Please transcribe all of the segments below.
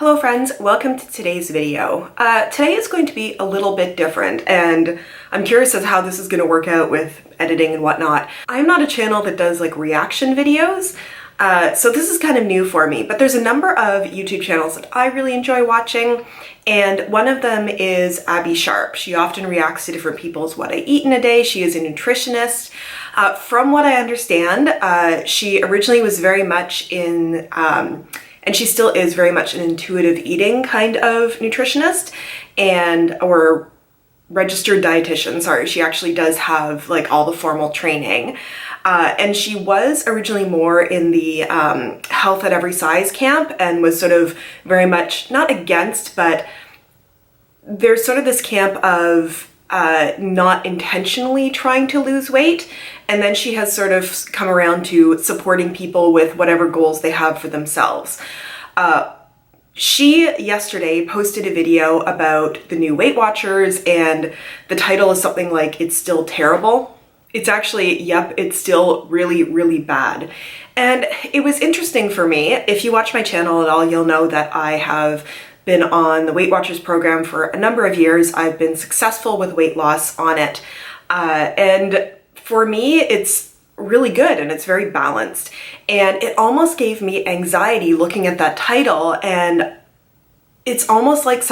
Hello friends, welcome to today's video. Today is going to be a little bit different and I'm curious as how this is going to work out with editing and whatnot. I'm not a channel that does like reaction videos, so this is kind of new for me, but there's a number of YouTube channels that I really enjoy watching, and one of them is Abby Sharp. She often reacts to different people's what I eat in a day. She is a nutritionist. From what I understand, she originally was very much in and she still is very much an intuitive eating kind of nutritionist or registered dietitian. Sorry, she actually does have like all the formal training. And she was originally more in the health at every size camp and was sort of very much not against, but there's sort of this camp of not intentionally trying to lose weight. And then she has sort of come around to supporting people with whatever goals they have for themselves. She yesterday posted a video about the new Weight Watchers, and the title is something like, "It's still terrible." It's actually, yep, it's still really, really bad. And it was interesting for me. If you watch my channel at all, you'll know that I have been on the Weight Watchers program for a number of years. I've been successful with weight loss on it. And for me, it's really good and it's very balanced. And it almost gave me anxiety looking at that title, and it's almost like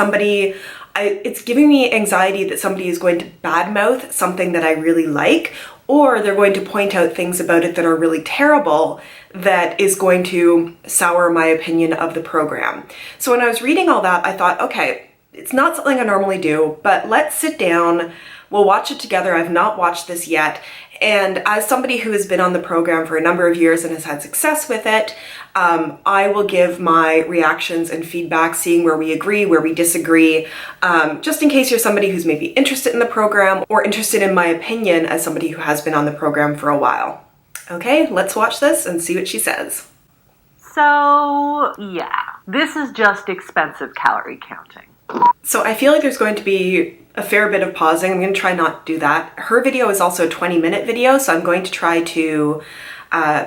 it's giving me anxiety that somebody is going to badmouth something that I really like, or they're going to point out things about it that are really terrible that is going to sour my opinion of the program. So when I was reading all that, I thought, okay, it's not something I normally do, but let's sit down, we'll watch it together. I've not watched this yet. And as somebody who has been on the program for a number of years and has had success with it, I will give my reactions and feedback, seeing where we agree, where we disagree, just in case you're somebody who's maybe interested in the program or interested in my opinion as somebody who has been on the program for a while. Okay, let's watch this and see what she says. So yeah, this is just expensive calorie counting. So I feel like there's going to be a fair bit of pausing. I'm going to try not to do that. Her video is also a 20-minute video, so I'm going to try to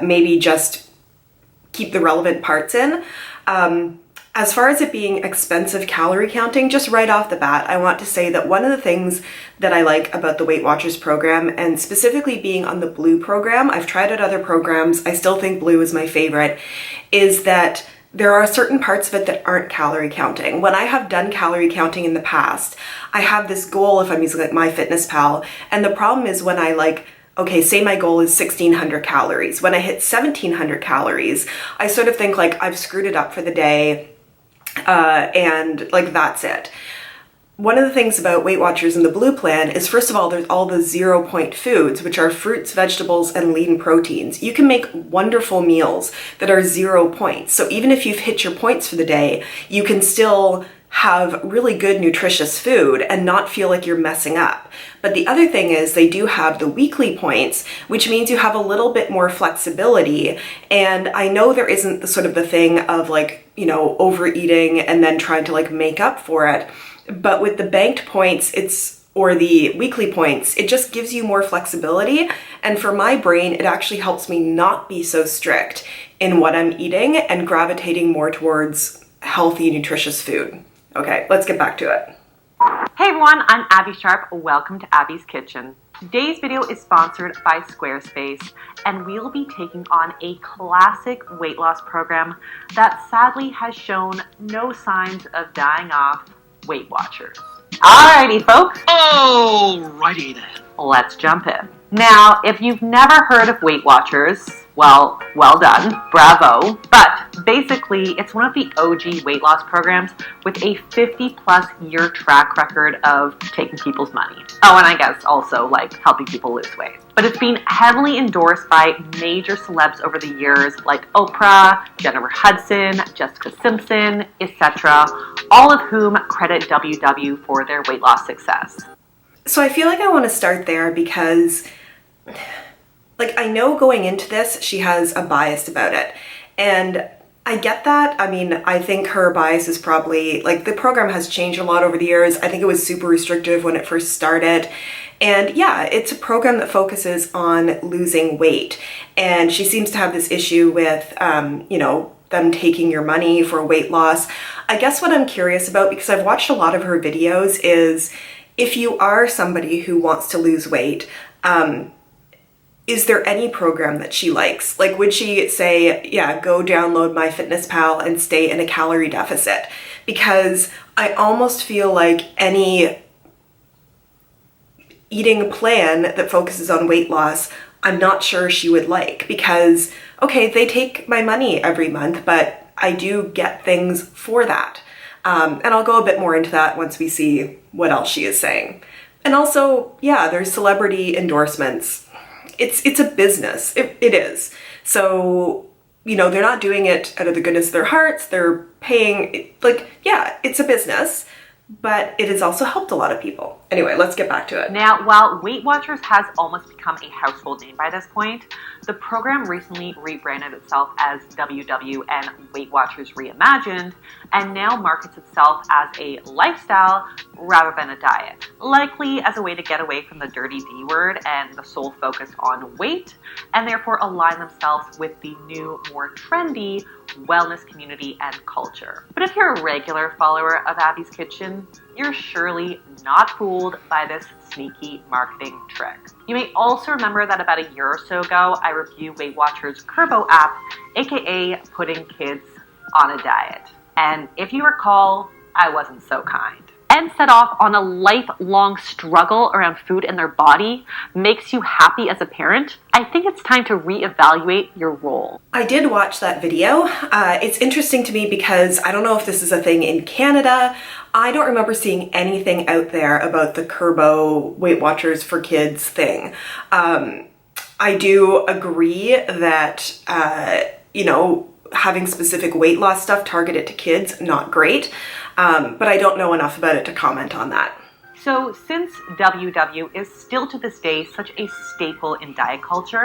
maybe just keep the relevant parts in. As far as it being expensive calorie counting, just right off the bat, I want to say that one of the things that I like about the Weight Watchers program, and specifically being on the Blue program, I've tried out other programs, I still think Blue is my favorite, is that there are certain parts of it that aren't calorie counting. When I have done calorie counting in the past, I have this goal if I'm using like MyFitnessPal, and the problem is when I okay, say my goal is 1,600 calories. When I hit 1,700 calories, I sort of think like I've screwed it up for the day, and like that's it. One of the things about Weight Watchers in the Blue plan is, first of all, there's all the 0-point foods, which are fruits, vegetables, and lean proteins. You can make wonderful meals that are 0 points. So even if you've hit your points for the day, you can still have really good nutritious food and not feel like you're messing up. But the other thing is they do have the weekly points, which means you have a little bit more flexibility. And I know there isn't the thing of like, overeating and then trying to like make up for it. But with the banked points, or the weekly points, it just gives you more flexibility. And for my brain, it actually helps me not be so strict in what I'm eating and gravitating more towards healthy, nutritious food. Okay, let's get back to it. Hey everyone, I'm Abby Sharp. Welcome to Abby's Kitchen. Today's video is sponsored by Squarespace, and we'll be taking on a classic weight loss program that sadly has shown no signs of dying off: Weight Watchers. Alrighty folks. Alrighty then. Let's jump in. Now, if you've never heard of Weight Watchers, well done, bravo. But basically, it's one of the OG weight loss programs with a 50+ year track record of taking people's money. Oh, and I guess also like helping people lose weight. But it's been heavily endorsed by major celebs over the years like Oprah, Jennifer Hudson, Jessica Simpson, etc., all of whom credit WW for their weight loss success. So I feel like I want to start there because I know going into this, she has a bias about it. And I get that. I mean, I think her bias is probably, the program has changed a lot over the years. I think it was super restrictive when it first started. And yeah, it's a program that focuses on losing weight. And she seems to have this issue with, them taking your money for weight loss. I guess what I'm curious about, because I've watched a lot of her videos, is if you are somebody who wants to lose weight, is there any program that she likes? Like, would she say, yeah, go download MyFitnessPal and stay in a calorie deficit? Because I almost feel like any eating plan that focuses on weight loss, I'm not sure she would like, because, okay, they take my money every month, but I do get things for that. And I'll go a bit more into that once we see what else she is saying. And also, yeah, there's celebrity endorsements. It's a business. It is. So, you know, they're not doing it out of the goodness of their hearts. They're paying, like, yeah, it's a business, but it has also helped a lot of people. Anyway, let's get back to it. Now, while Weight Watchers has almost become a household name by this point, the program recently rebranded itself as WW and Weight Watchers Reimagined, and now markets itself as a lifestyle rather than a diet, likely as a way to get away from the dirty D word and the sole focus on weight, and therefore align themselves with the new, more trendy wellness community and culture. But if you're a regular follower of Abby's Kitchen, you're surely not fooled by this sneaky marketing trick. You may also remember that about a year or so ago, I reviewed Weight Watchers' Kurbo app, aka putting kids on a diet. And if you recall, I wasn't so kind. And set off on a lifelong struggle around food in their body makes you happy as a parent, I think it's time to reevaluate your role. I did watch that video. It's interesting to me because I don't know if this is a thing in Canada. I don't remember seeing anything out there about the Kurbo Weight Watchers for Kids thing. I do agree that, you know, having specific weight loss stuff targeted to kids, not great. But I don't know enough about it to comment on that. So since WW is still to this day such a staple in diet culture,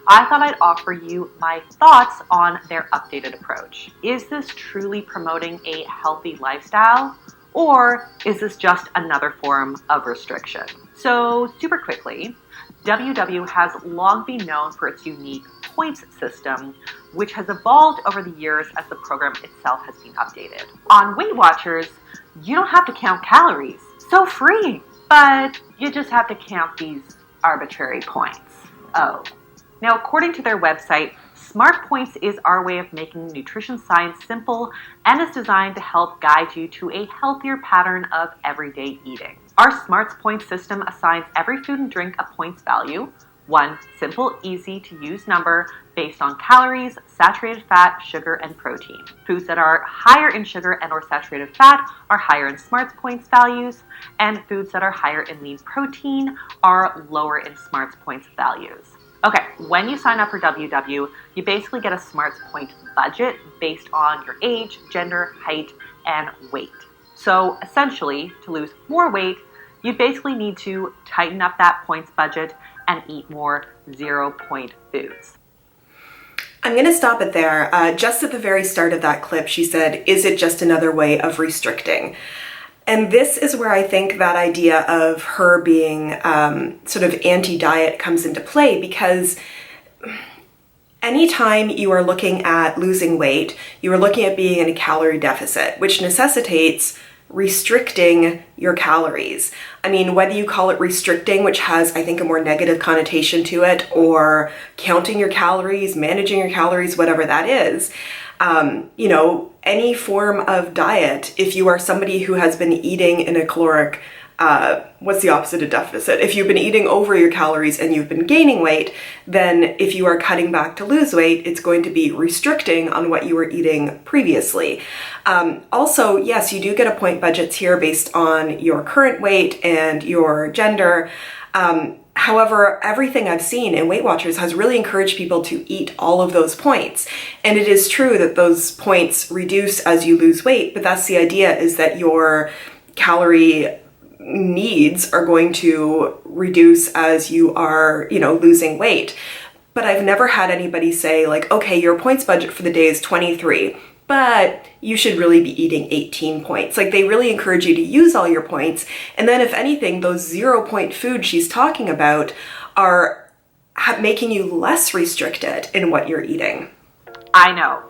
I thought I'd offer you my thoughts on their updated approach. Is this truly promoting a healthy lifestyle, or is this just another form of restriction? So super quickly, WW has long been known for its unique points system, which has evolved over the years as the program itself has been updated. On Weight Watchers, you don't have to count calories. So freeing. But you just have to count these arbitrary points. Oh. Now, according to their website, Smart Points is our way of making nutrition science simple and is designed to help guide you to a healthier pattern of everyday eating. Our Smart Points system assigns every food and drink a points value, one simple, easy to use number based on calories, saturated fat, sugar, and protein. Foods that are higher in sugar and or saturated fat are higher in Smarts Points values, and foods that are higher in lean protein are lower in Smarts Points values. Okay, when you sign up for WW, you basically get a Smarts Point budget based on your age, gender, height, and weight. So essentially, to lose more weight, you basically need to tighten up that points budget and eat more 0-point foods. I'm going to stop it there. Just at the very start of that clip, she said, is it just another way of restricting? And this is where I think that idea of her being sort of anti-diet comes into play, because anytime you are looking at losing weight, you are looking at being in a calorie deficit, which necessitates restricting your calories. I mean, whether you call it restricting, which has, I think, a more negative connotation to it, or counting your calories, managing your calories, whatever that is, you know, any form of diet, if you are somebody who has been eating in a caloric, what's the opposite of deficit? If you've been eating over your calories and you've been gaining weight, then if you are cutting back to lose weight, it's going to be restricting on what you were eating previously. Also, yes, you do get a point budgets here based on your current weight and your gender. However, everything I've seen in Weight Watchers has really encouraged people to eat all of those points. And it is true that those points reduce as you lose weight, but that's the idea, is that your calorie needs are going to reduce as you are, you know, losing weight. But I've never had anybody say like, okay, your points budget for the day is 23, but you should really be eating 18 points. Like, they really encourage you to use all your points. And then if anything, those 0-point foods she's talking about are making you less restricted in what you're eating. I know.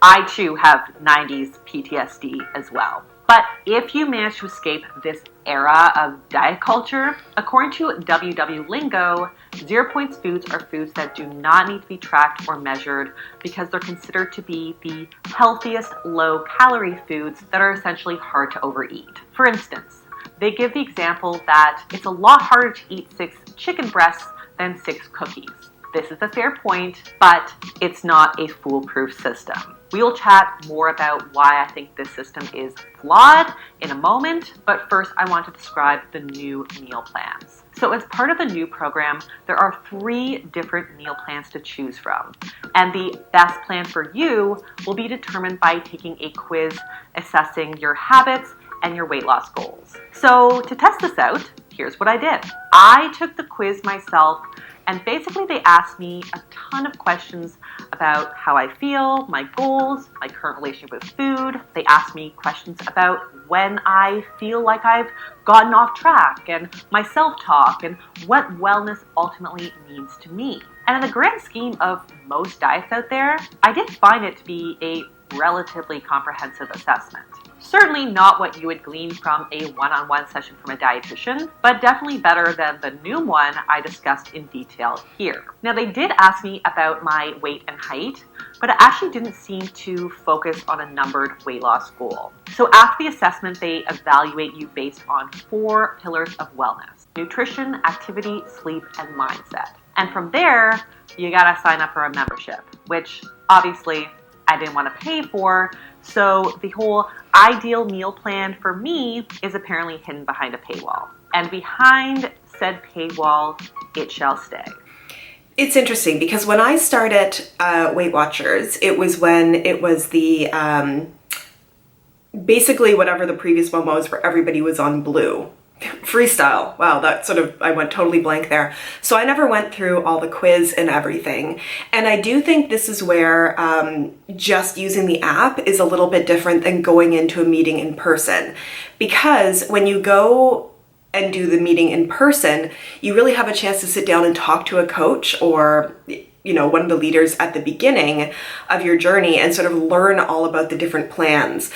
I too have 90s PTSD as well. But if you manage to escape this era of diet culture, according to WW Lingo, 0 points foods are foods that do not need to be tracked or measured because they're considered to be the healthiest low-calorie foods that are essentially hard to overeat. For instance, they give the example that it's a lot harder to eat 6 chicken breasts than 6 cookies. This is a fair point, but it's not a foolproof system. We will chat more about why I think this system is flawed in a moment, but first I want to describe the new meal plans. So as part of the new program, there are 3 different meal plans to choose from, and the best plan for you will be determined by taking a quiz assessing your habits and your weight loss goals. So to test this out, here's what I did. I took the quiz myself, and basically they asked me a ton of questions about how I feel, my goals, my current relationship with food. They asked me questions about when I feel like I've gotten off track and my self-talk and what wellness ultimately means to me. And in the grand scheme of most diets out there, I did find it to be a relatively comprehensive assessment. Certainly not what you would glean from a one-on-one session from a dietitian, but definitely better than the new one I discussed in detail here. Now, they did ask me about my weight and height, but it actually didn't seem to focus on a numbered weight loss goal. So after the assessment, they evaluate you based on 4 pillars of wellness: nutrition, activity, sleep, and mindset. And from there, you gotta sign up for a membership, which obviously I didn't want to pay for, so the whole ideal meal plan for me is apparently hidden behind a paywall. And behind said paywall, it shall stay. It's interesting because when I started Weight Watchers, it was when it was the basically whatever the previous one was where everybody was on blue. Freestyle. Wow, that sort of, I went totally blank there. So I never went through all the quiz and everything. And I do think this is where just using the app is a little bit different than going into a meeting in person. Because when you go and do the meeting in person, you really have a chance to sit down and talk to a coach or one of the leaders at the beginning of your journey and sort of learn all about the different plans.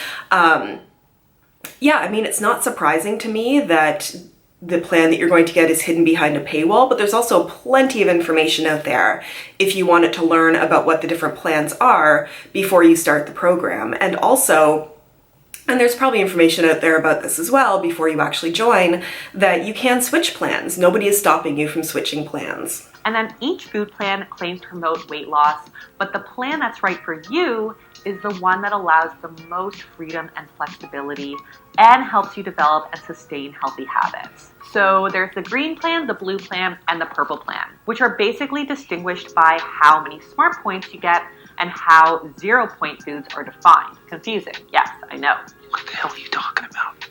Yeah, I mean, it's not surprising to me that the plan that you're going to get is hidden behind a paywall, but there's also plenty of information out there if you wanted to learn about what the different plans are before you start the program. And also, and there's probably information out there about this as well before you actually join, that you can switch plans. Nobody is stopping you from switching plans. And then each food plan claims to promote weight loss, but the plan that's right for you is the one that allows the most freedom and flexibility and helps you develop and sustain healthy habits. So there's the green plan, the blue plan, and the purple plan, which are basically distinguished by how many smart points you get and how 0 point foods are defined. Confusing, yes, I know. What the hell are you talking about?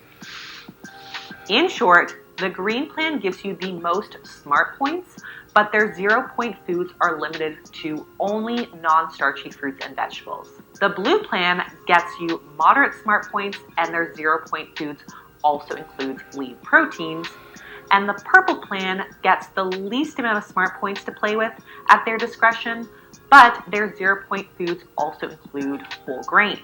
In short, the green plan gives you the most smart points, but their 0 point foods are limited to only non-starchy fruits and vegetables. The blue plan gets you moderate smart points, and their 0 point foods also includes lean proteins. And the purple plan gets the least amount of smart points to play with at their discretion, but their 0 point foods also include whole grains.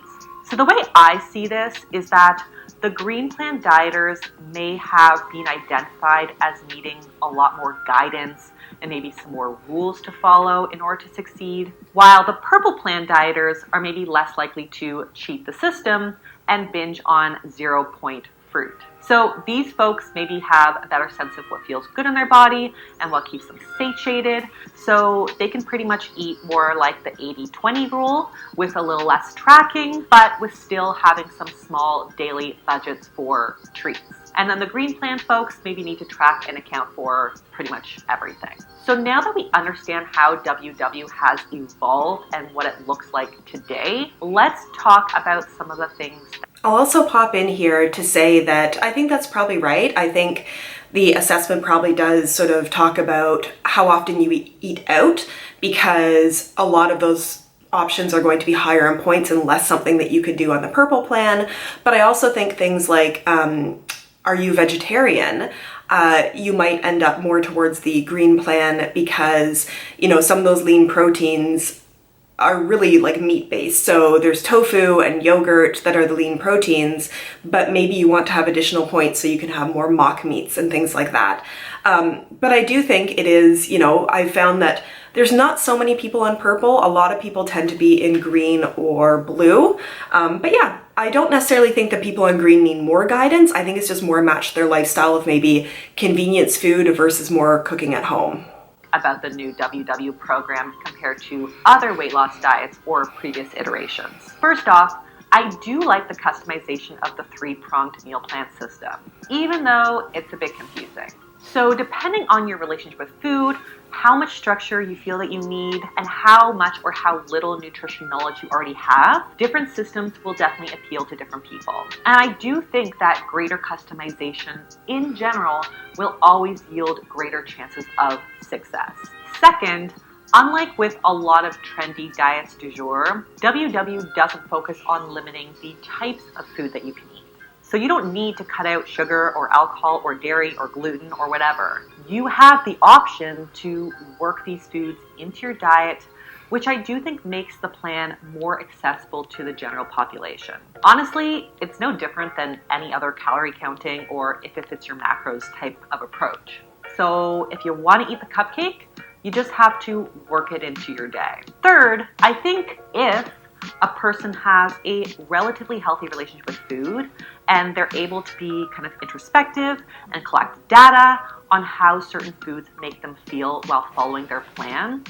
So the way I see this is that the green plan dieters may have been identified as needing a lot more guidance and maybe some more rules to follow in order to succeed, while the purple plan dieters are maybe less likely to cheat the system and binge on 0 point fruit. So these folks maybe have a better sense of what feels good in their body and what keeps them satiated, so they can pretty much eat more like the 80-20 rule with a little less tracking, but with still having some small daily budgets for treats. And then the green plan folks maybe need to track and account for pretty much everything. So now that we understand how WW has evolved and what it looks like today, let's talk about some of the things. I'll also pop in here to say that I think that's probably right. I think the assessment probably does sort of talk about how often you eat out, because a lot of those options are going to be higher in points and less something that you could do on the purple plan. But I also think things like, are you vegetarian? You might end up more towards the green plan because, some of those lean proteins are really like meat-based. So there's tofu and yogurt that are the lean proteins, but maybe you want to have additional points so you can have more mock meats and things like that. But I do think it is, I've found that there's not so many people on purple. A lot of people tend to be in green or blue. But yeah, I don't necessarily think that people on green need more guidance. I think it's just more matched to their lifestyle of maybe convenience food versus more cooking at home. About the new WW program compared to other weight loss diets or previous iterations. First off, I do like the customization of the 3-pronged meal plan system, even though it's a bit confusing. So depending on your relationship with food, how much structure you feel that you need, and how much or how little nutrition knowledge you already have, different systems will definitely appeal to different people. And I do think that greater customization in general will always yield greater chances of success. Second, unlike with a lot of trendy diets du jour, WW doesn't focus on limiting the types of food that you can eat. So you don't need to cut out sugar or alcohol or dairy or gluten or whatever. You have the option to work these foods into your diet, which I do think makes the plan more accessible to the general population. Honestly, it's no different than any other calorie counting or if it fits your macros type of approach. So if you want to eat the cupcake, you just have to work it into your day. Third, I think if a person has a relatively healthy relationship with food and they're able to be kind of introspective and collect data on how certain foods make them feel while following their plan,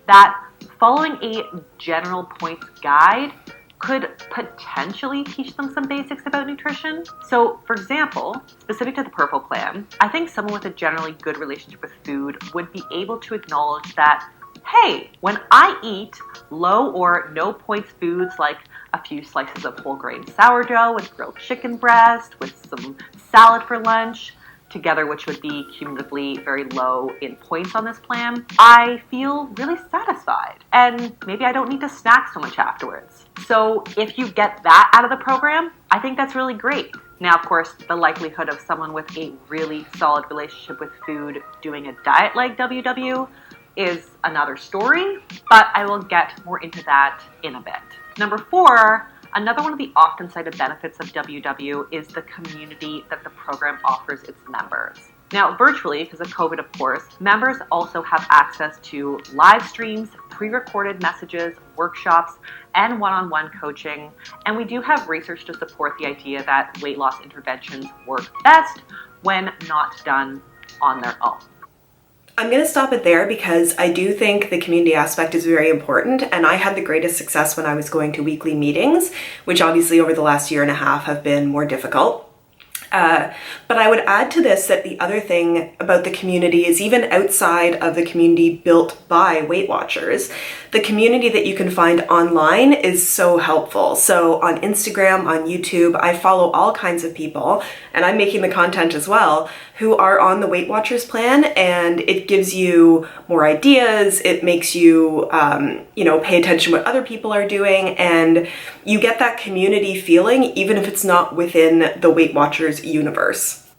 that following a general points guide could potentially teach them some basics about nutrition. So for example, specific to the purple plan, I think someone with a generally good relationship with food would be able to acknowledge that, hey, when I eat low or no points foods like a few slices of whole grain sourdough with grilled chicken breast with some salad for lunch, together which would be cumulatively very low in points on this plan, I feel really satisfied. And maybe I don't need to snack so much afterwards. So if you get that out of the program, I think that's really great. Now, of course, the likelihood of someone with a really solid relationship with food doing a diet like WW is another story, but I will get more into that in a bit. Number 4, another one of the often cited benefits of WW is the community that the program offers its members. Now, virtually, because of COVID, of course, members also have access to live streams, pre-recorded messages, workshops, and one-on-one coaching. And we do have research to support the idea that weight loss interventions work best when not done on their own. I'm going to stop it there because I do think the community aspect is very important, and I had the greatest success when I was going to weekly meetings, which obviously over the last year and a half have been more difficult. But I would add to this that the other thing about the community is even outside of the community built by Weight Watchers, the community that you can find online is so helpful. So on Instagram, on YouTube, I follow all kinds of people, and I'm making the content as well, who are on the Weight Watchers plan, and it gives you more ideas. It makes you, pay attention to what other people are doing, and you get that community feeling even if it's not within the Weight Watchers universe.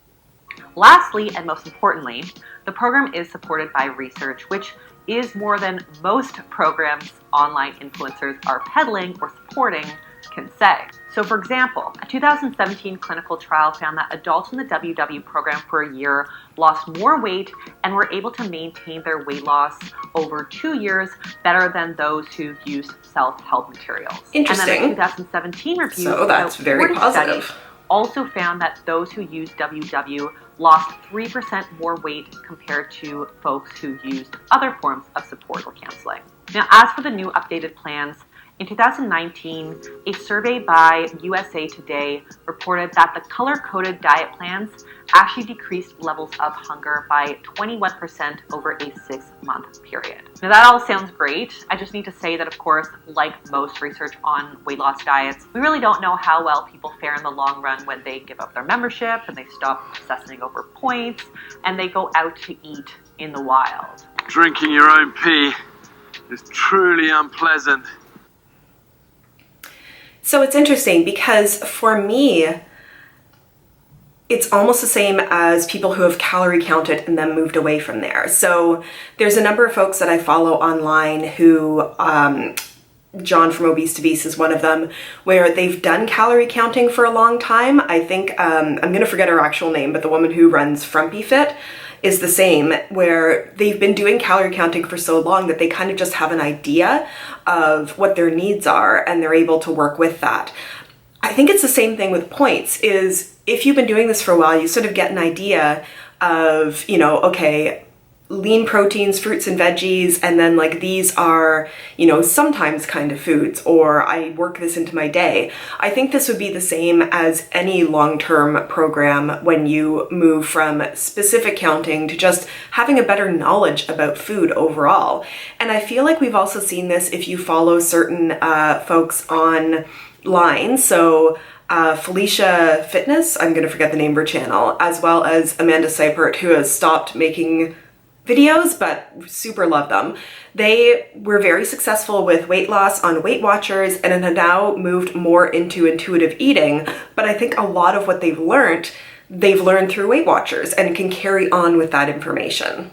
Lastly, and most importantly, the program is supported by research, which is more than most programs online influencers are peddling or supporting can say. So for example, a 2017 clinical trial found that adults in the WW program for a year lost more weight and were able to maintain their weight loss over 2 years better than those who used self-help materials. Interesting. And then a 2017 review So that's very positive. Also found that those who used WW lost 3% more weight compared to folks who used other forms of support or counseling. Now, as for the new updated plans, in 2019, a survey by USA Today reported that the color-coded diet plans actually decreased levels of hunger by 21% over a 6-month period. Now that all sounds great. I just need to say that, of course, like most research on weight loss diets, we really don't know how well people fare in the long run when they give up their membership and they stop obsessing over points and they go out to eat in the wild. Drinking your own pee is truly unpleasant. So it's interesting because for me, it's almost the same as people who have calorie counted and then moved away from there. So there's a number of folks that I follow online who John from Obese to Beast is one of them, where they've done calorie counting for a long time. I think, I'm gonna forget her actual name, but the woman who runs Frumpy Fit is the same, where they've been doing calorie counting for so long that they kind of just have an idea of what their needs are and they're able to work with that. I think it's the same thing with points, is if you've been doing this for a while, you sort of get an idea of, you know, okay, lean proteins, fruits and veggies, and then like these are, you know, sometimes kind of foods, or I work this into my day. I think this would be the same as any long-term program when you move from specific counting to just having a better knowledge about food overall. And I feel like we've also seen this if you follow certain folks online. So Felicia Fitness, I'm going to forget the name of her channel, as well as Amanda Seipert, who has stopped making videos, but super love them. They were very successful with weight loss on Weight Watchers and have now moved more into intuitive eating. But I think a lot of what they've learned through Weight Watchers and can carry on with that information.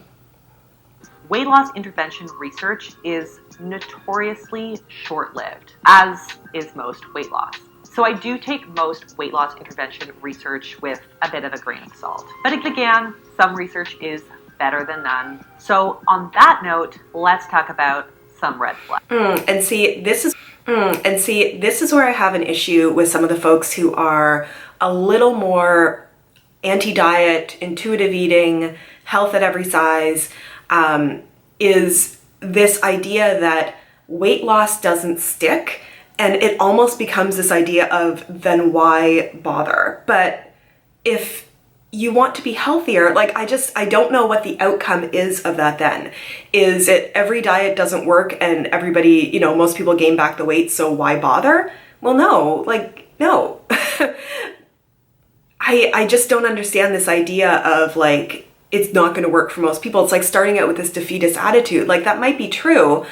Weight loss intervention research is notoriously short-lived, as is most weight loss. So I do take most weight loss intervention research with a bit of a grain of salt. But again, some research is better than none. So on that note, let's talk about some red flags. And see, this is where I have an issue with some of the folks who are a little more anti-diet, intuitive eating, health at every size, is this idea that weight loss doesn't stick, and it almost becomes this idea of, then why bother? But if you want to be healthier, like I don't know what the outcome is of that then. Is it every diet doesn't work and everybody, you know, most people gain back the weight, so why bother? Well, no, no. I just don't understand this idea of like, it's not gonna work for most people. It's like starting out with this defeatist attitude. Like that might be true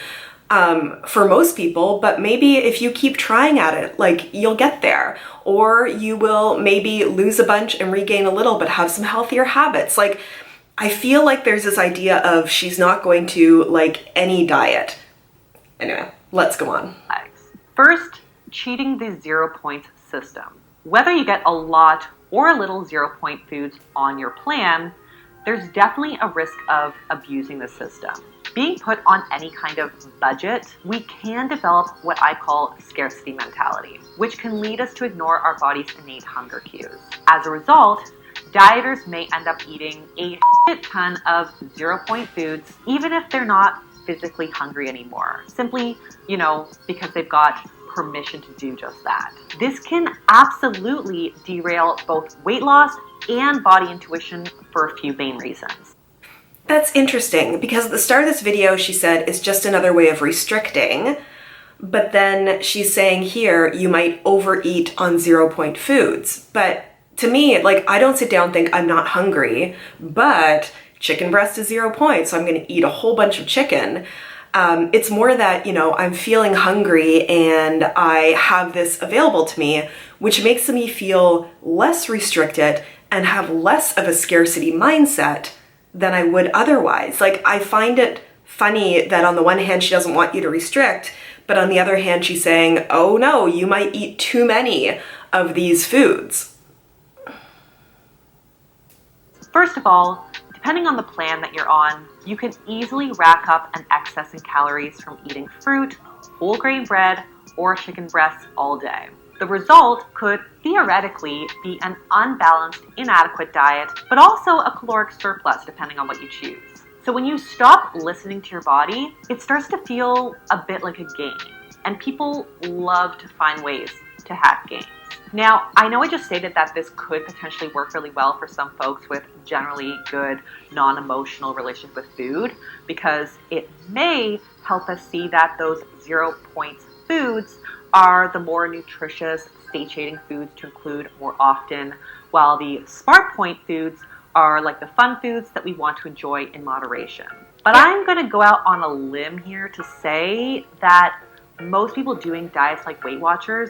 for most people, but maybe if you keep trying at it, like you'll get there, or you will maybe lose a bunch and regain a little, but have some healthier habits. Like, I feel like there's this idea of she's not going to like any diet. Anyway, let's go on. First, cheating the 0 points system. Whether you get a lot or a little 0 point foods on your plan, there's definitely a risk of abusing the system. Being put on any kind of budget, we can develop what I call scarcity mentality, which can lead us to ignore our body's innate hunger cues. As a result, dieters may end up eating a shit ton of 0 point foods, even if they're not physically hungry anymore. Simply, you know, because they've got permission to do just that. This can absolutely derail both weight loss and body intuition for a few main reasons. That's interesting, because at the start of this video, she said it's just another way of restricting, but then she's saying here, you might overeat on 0 point foods. But to me, like, I don't sit down and think I'm not hungry, but chicken breast is 0 points, so I'm gonna eat a whole bunch of chicken. It's more that, you know, I'm feeling hungry and I have this available to me, which makes me feel less restricted and have less of a scarcity mindset than I would otherwise. Like, I find it funny that on the one hand, she doesn't want you to restrict, but on the other hand, she's saying, oh no, you might eat too many of these foods. First of all, depending on the plan that you're on, you can easily rack up an excess in calories from eating fruit, whole grain bread, or chicken breasts all day. The result could theoretically be an unbalanced, inadequate diet, but also a caloric surplus depending on what you choose. So when you stop listening to your body, it starts to feel a bit like a game, and people love to find ways to hack gains. Now, I know I just stated that this could potentially work really well for some folks with generally good, non-emotional relationship with food, because it may help us see that those 0 points foods are the more nutritious, satiating foods to include more often, while the smart point foods are like the fun foods that we want to enjoy in moderation. But I'm going to go out on a limb here to say that most people doing diets like Weight Watchers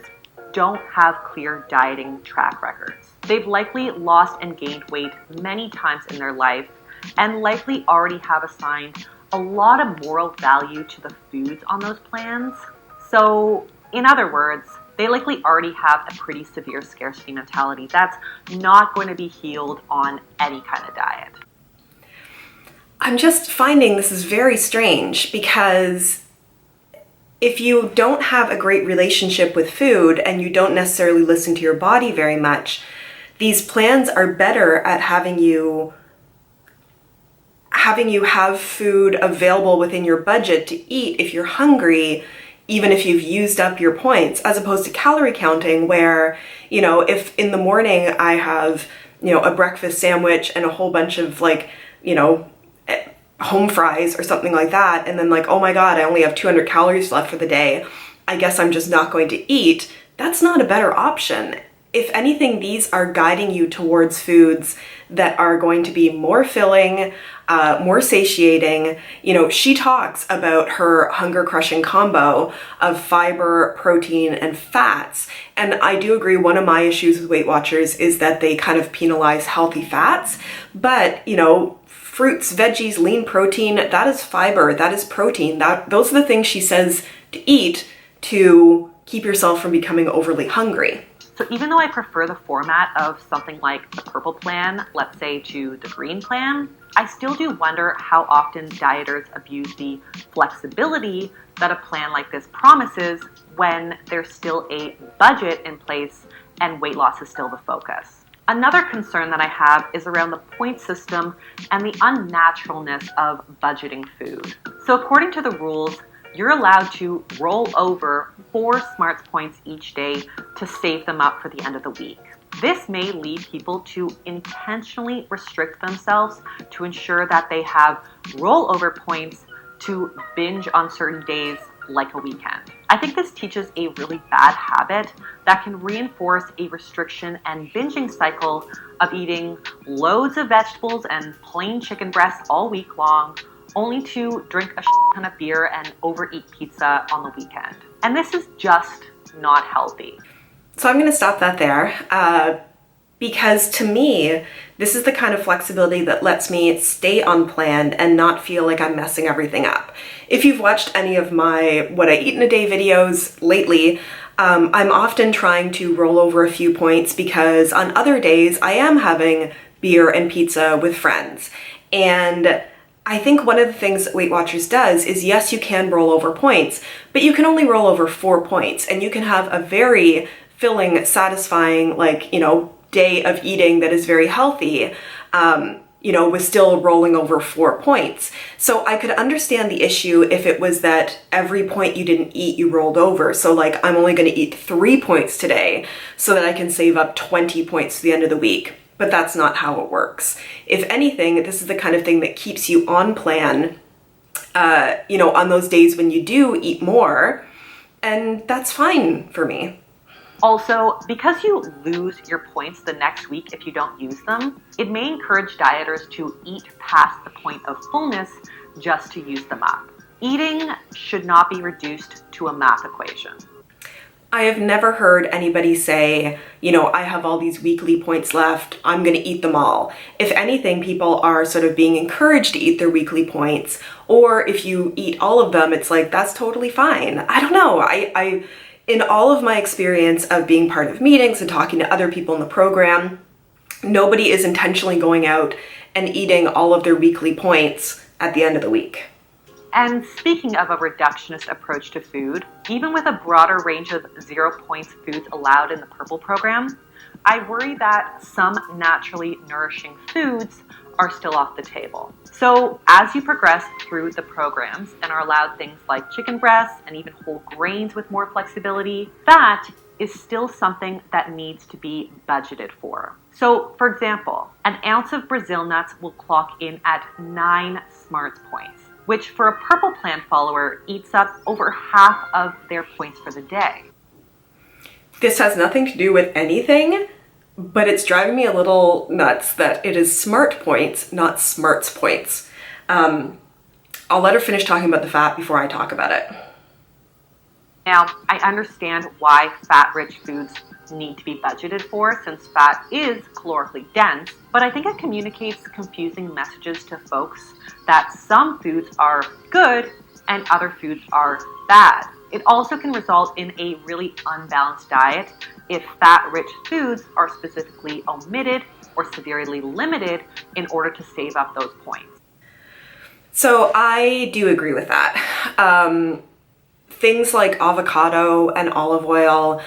don't have clear dieting track records. They've likely lost and gained weight many times in their life and likely already have assigned a lot of moral value to the foods on those plans. So, in other words, they likely already have a pretty severe scarcity mentality that's not going to be healed on any kind of diet. I'm just finding this is very strange because if you don't have a great relationship with food and you don't necessarily listen to your body very much, these plans are better at having you have food available within your budget to eat if you're hungry, even if you've used up your points, as opposed to calorie counting where, if in the morning I have, a breakfast sandwich and a whole bunch of home fries or something like that, and then oh my God, I only have 200 calories left for the day, I guess I'm just not going to eat. That's not a better option. If anything, these are guiding you towards foods that are going to be more filling, more satiating. She talks about her hunger crushing combo of fiber, protein, and fats. And I do agree, one of my issues with Weight Watchers is that they kind of penalize healthy fats. But, fruits, veggies, lean protein, that is fiber, that is protein. Those are the things she says to eat to keep yourself from becoming overly hungry. So even though I prefer the format of something like the purple plan, let's say, to the green plan, I still do wonder how often dieters abuse the flexibility that a plan like this promises when there's still a budget in place and weight loss is still the focus. Another concern that I have is around the point system and the unnaturalness of budgeting food. So according to the rules, you're allowed to roll over 4 smarts points each day to save them up for the end of the week. This may lead people to intentionally restrict themselves to ensure that they have rollover points to binge on certain days like a weekend. I think this teaches a really bad habit that can reinforce a restriction and binging cycle of eating loads of vegetables and plain chicken breasts all week long, only to drink a ton of beer and overeat pizza on the weekend. And this is just not healthy. So I'm going to stop that there because to me, this is the kind of flexibility that lets me stay on plan and not feel like I'm messing everything up. If you've watched any of my What I Eat in a Day videos lately, I'm often trying to roll over a few points because on other days I am having beer and pizza with friends. And I think one of the things that Weight Watchers does is, yes, you can roll over points, but you can only roll over 4 points, and you can have a very filling, satisfying, day of eating that is very healthy, with still rolling over 4 points. So I could understand the issue if it was that every point you didn't eat, you rolled over. So I'm only going to eat 3 points today so that I can save up 20 points to the end of the week. But that's not how it works. If anything, this is the kind of thing that keeps you on plan, on those days when you do eat more, and that's fine for me. Also, because you lose your points the next week if you don't use them, it may encourage dieters to eat past the point of fullness just to use them up. Eating should not be reduced to a math equation. I have never heard anybody say, I have all these weekly points left, I'm going to eat them all. If anything, people are sort of being encouraged to eat their weekly points, or if you eat all of them, it's that's totally fine. I don't know. I in all of my experience of being part of meetings and talking to other people in the program, nobody is intentionally going out and eating all of their weekly points at the end of the week. And speaking of a reductionist approach to food, even with a broader range of 0 points foods allowed in the Purple program, I worry that some naturally nourishing foods are still off the table. So as you progress through the programs and are allowed things like chicken breasts and even whole grains with more flexibility, that is still something that needs to be budgeted for. So for example, an ounce of Brazil nuts will clock in at 9 smarts points, which for a Purple Plan follower eats up over half of their points for the day. This has nothing to do with anything, but it's driving me a little nuts that it is smart points, not smarts points. I'll let her finish talking about the fat before I talk about it. Now, I understand why fat-rich foods need to be budgeted for, since fat is calorically dense, but I think it communicates confusing messages to folks that some foods are good and other foods are bad. It also can result in a really unbalanced diet if fat-rich foods are specifically omitted or severely limited in order to save up those points. So I do agree with that. Things like avocado and olive oil,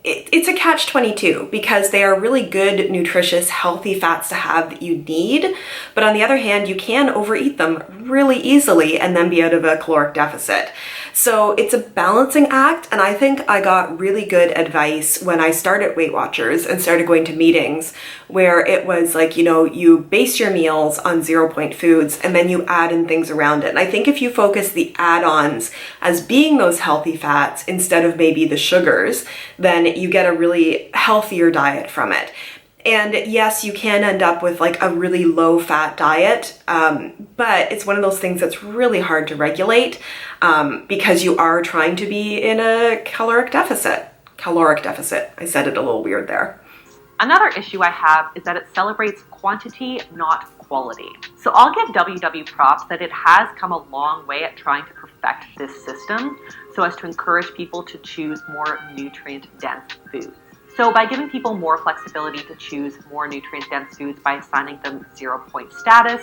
it's a catch-22 because they are really good, nutritious, healthy fats to have that you need. But on the other hand, you can overeat them really easily and then be out of a caloric deficit. So it's a balancing act. And I think I got really good advice when I started Weight Watchers and started going to meetings where it was like, you base your meals on 0-point foods and then you add in things around it. And I think if you focus the add-ons as being those healthy fats instead of maybe the sugars, then you get a really healthier diet from it. And yes, you can end up with like a really low fat diet, but it's one of those things that's really hard to regulate because you are trying to be in a caloric deficit. I said it a little weird there. Another issue I have is that it celebrates quantity, not quality. So I'll give WW props that it has come a long way at trying to perfect this system so as to encourage people to choose more nutrient-dense foods. So by giving people more flexibility to choose more nutrient-dense foods by assigning them 0-point status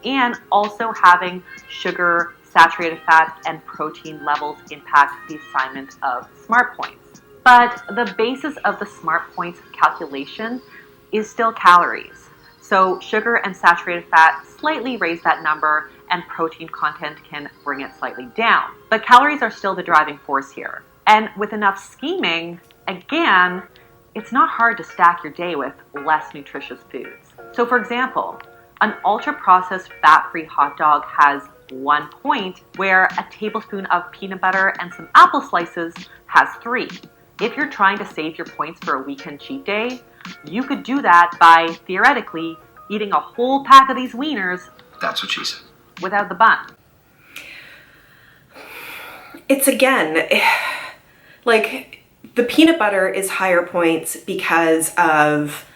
and also having sugar, saturated fat, and protein levels impact the assignment of smart points. But the basis of the smart points calculation is still calories. So sugar and saturated fat slightly raise that number and protein content can bring it slightly down. But calories are still the driving force here. And with enough scheming, again, it's not hard to stack your day with less nutritious foods. So for example, an ultra-processed fat-free hot dog has 1 point, where a tablespoon of peanut butter and some apple slices has 3. If you're trying to save your points for a weekend cheat day, you could do that by, theoretically, eating a whole pack of these wieners. That's what she said. Without the bun. It's again, like the peanut butter is higher points because of,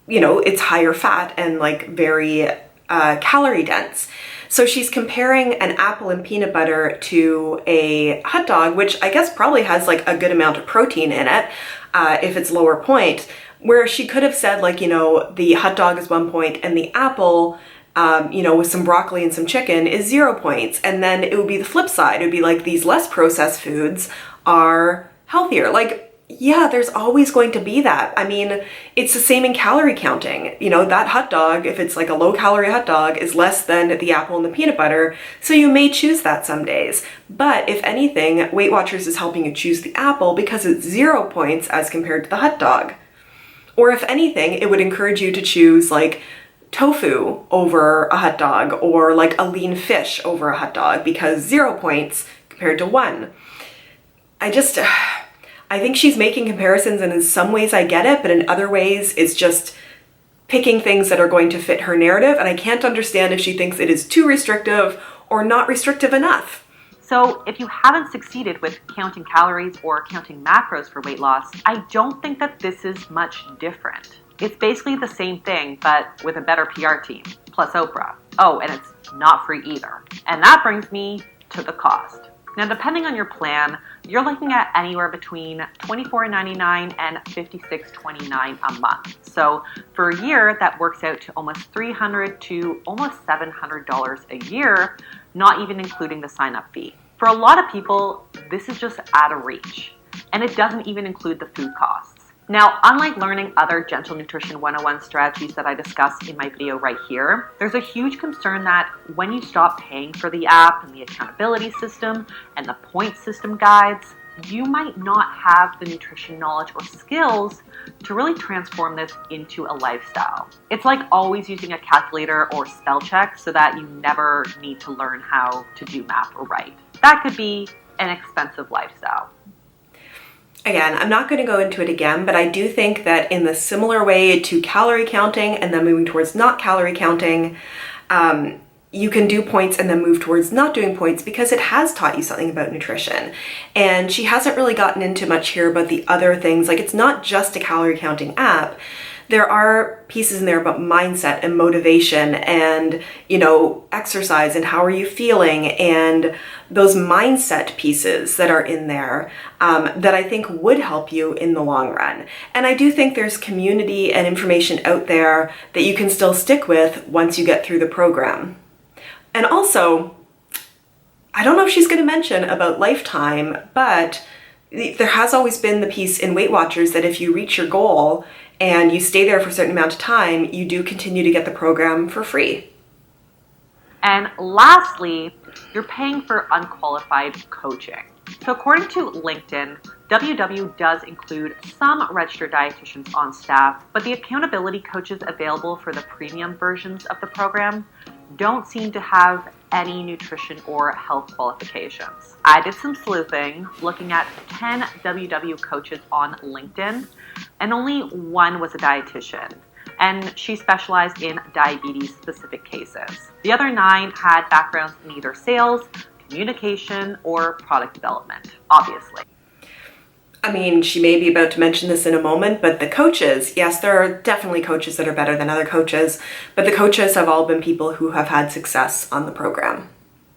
it's higher fat and like very calorie dense. So she's comparing an apple and peanut butter to a hot dog, which I guess probably has like a good amount of protein in it if it's lower point, where she could have said like, the hot dog is 1 point and the apple, with some broccoli and some chicken is 0 points. And then it would be the flip side. It would be like these less processed foods are healthier. Like, yeah, there's always going to be that. I mean, it's the same in calorie counting. That hot dog, if it's like a low calorie hot dog, is less than the apple and the peanut butter. So you may choose that some days. But if anything, Weight Watchers is helping you choose the apple because it's 0 points as compared to the hot dog. Or if anything, it would encourage you to choose like tofu over a hot dog or like a lean fish over a hot dog because 0 points compared to 1. I think she's making comparisons, and in some ways I get it, but in other ways it's just picking things that are going to fit her narrative, and I can't understand if she thinks it is too restrictive or not restrictive enough. So if you haven't succeeded with counting calories or counting macros for weight loss, I don't think that this is much different. It's basically the same thing, but with a better PR team, plus Oprah. Oh, and it's not free either. And that brings me to the cost. Now, depending on your plan, you're looking at anywhere between $24.99 and $56.29 a month. So for a year, that works out to almost $300 to almost $700 a year, not even including the sign-up fee. For a lot of people, this is just out of reach, and it doesn't even include the food costs. Now, unlike learning other Gentle Nutrition 101 strategies that I discussed in my video right here, there's a huge concern that when you stop paying for the app and the accountability system and the point system guides, you might not have the nutrition knowledge or skills to really transform this into a lifestyle. It's like always using a calculator or spell check so that you never need to learn how to do math or write. That could be an expensive lifestyle. Again, I'm not going to go into it again, but I do think that in the similar way to calorie counting and then moving towards not calorie counting, you can do points and then move towards not doing points because it has taught you something about nutrition. And she hasn't really gotten into much here about the other things. Like, it's not just a calorie counting app. there are pieces in there about mindset and motivation and, exercise and how are you feeling, and those mindset pieces that are in there that I think would help you in the long run. And I do think there's community and information out there that you can still stick with once you get through the program. And also, I don't know if she's going to mention about lifetime, but there has always been the piece in Weight Watchers that if you reach your goal and you stay there for a certain amount of time, you do continue to get the program for free. And lastly, you're paying for unqualified coaching. So according to LinkedIn, WW does include some registered dietitians on staff, but the accountability coaches available for the premium versions of the program don't seem to have any nutrition or health qualifications. I did some sleuthing, looking at 10 WW coaches on LinkedIn, and only one was a dietitian, and she specialized in diabetes-specific cases. The other 9 had backgrounds in either sales, communication, or product development, obviously. I mean, she may be about to mention this in a moment, but the coaches, yes, there are definitely coaches that are better than other coaches, but the coaches have all been people who have had success on the program.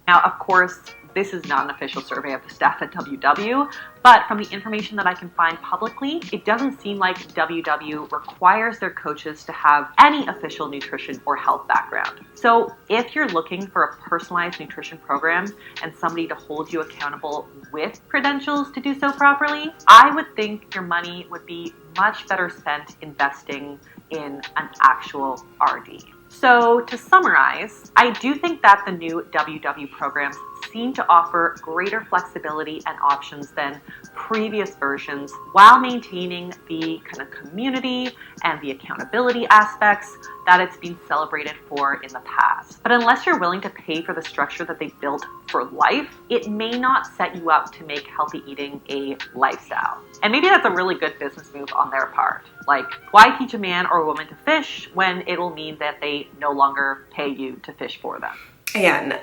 Now, of course, this is not an official survey of the staff at WW, but from the information that I can find publicly, it doesn't seem like WW requires their coaches to have any official nutrition or health background. So if you're looking for a personalized nutrition program and somebody to hold you accountable with credentials to do so properly, I would think your money would be much better spent investing in an actual RD. So to summarize, I do think that the new WW programs seem to offer greater flexibility and options than previous versions while maintaining the kind of community and the accountability aspects that it's been celebrated for in the past. But unless you're willing to pay for the structure that they built for life, it may not set you up to make healthy eating a lifestyle. And maybe that's a really good business move on their part. Like, why teach a man or a woman to fish when it'll mean that they no longer pay you to fish for them? Again,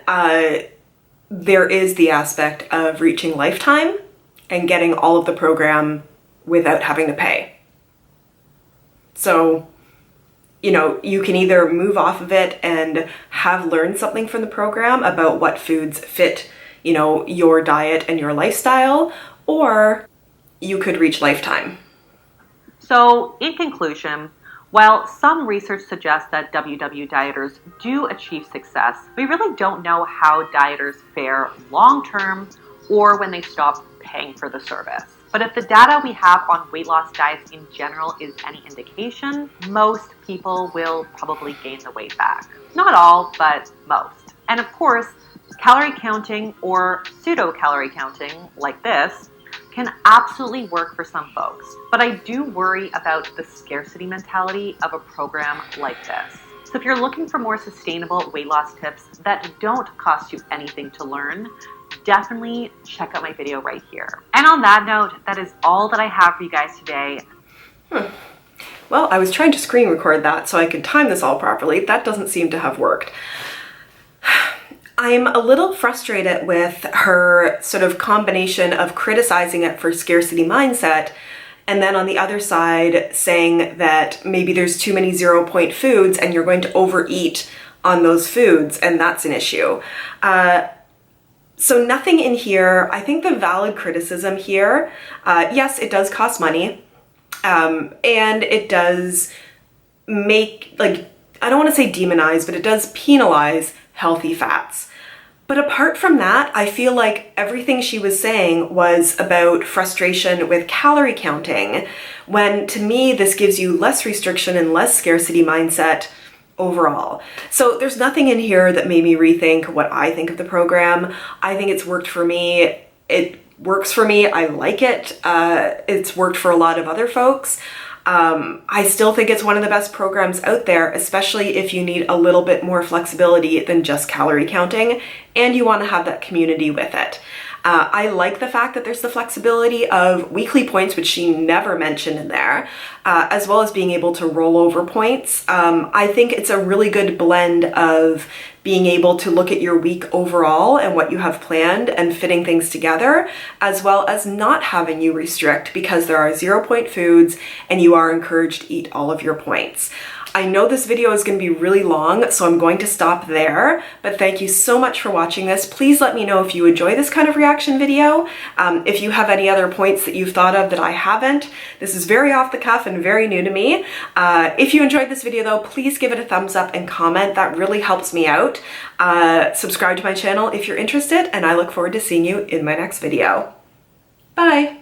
there is the aspect of reaching lifetime and getting all of the program without having to pay. So, you can either move off of it and have learned something from the program about what foods fit, your diet and your lifestyle, or you could reach lifetime. So, in conclusion, while some research suggests that WW dieters do achieve success, we really don't know how dieters fare long-term or when they stop paying for the service. But if the data we have on weight loss diets in general is any indication, most people will probably gain the weight back. Not all, but most. And of course, calorie counting or pseudo-calorie counting like this can absolutely work for some folks. But I do worry about the scarcity mentality of a program like this. So if you're looking for more sustainable weight loss tips that don't cost you anything to learn, definitely check out my video right here. And on that note, that is all that I have for you guys today. Well, I was trying to screen record that so I could time this all properly. That doesn't seem to have worked. I'm a little frustrated with her sort of combination of criticizing it for scarcity mindset and then on the other side saying that maybe there's too many 0-point foods and you're going to overeat on those foods and that's an issue. So nothing in here. I think the valid criticism here, yes, it does cost money, and it does make, I don't want to say demonize, but it does penalize healthy fats. But apart from that, I feel like everything she was saying was about frustration with calorie counting, when to me this gives you less restriction and less scarcity mindset overall. So there's nothing in here that made me rethink what I think of the program. I think it's worked for me. It works for me. I like it. It's worked for a lot of other folks. I still think it's one of the best programs out there, especially if you need a little bit more flexibility than just calorie counting and you want to have that community with it. I like the fact that there's the flexibility of weekly points, which she never mentioned in there, as well as being able to roll over points. I think it's a really good blend of being able to look at your week overall and what you have planned and fitting things together, as well as not having you restrict because there are 0-point foods and you are encouraged to eat all of your points. I know this video is going to be really long, so I'm going to stop there, but thank you so much for watching this. Please let me know if you enjoy this kind of reaction video. If you have any other points that you've thought of that I haven't. This is very off the cuff and very new to me. If you enjoyed this video though, please give it a thumbs up and comment. That really helps me out. Subscribe to my channel if you're interested, and I look forward to seeing you in my next video. Bye!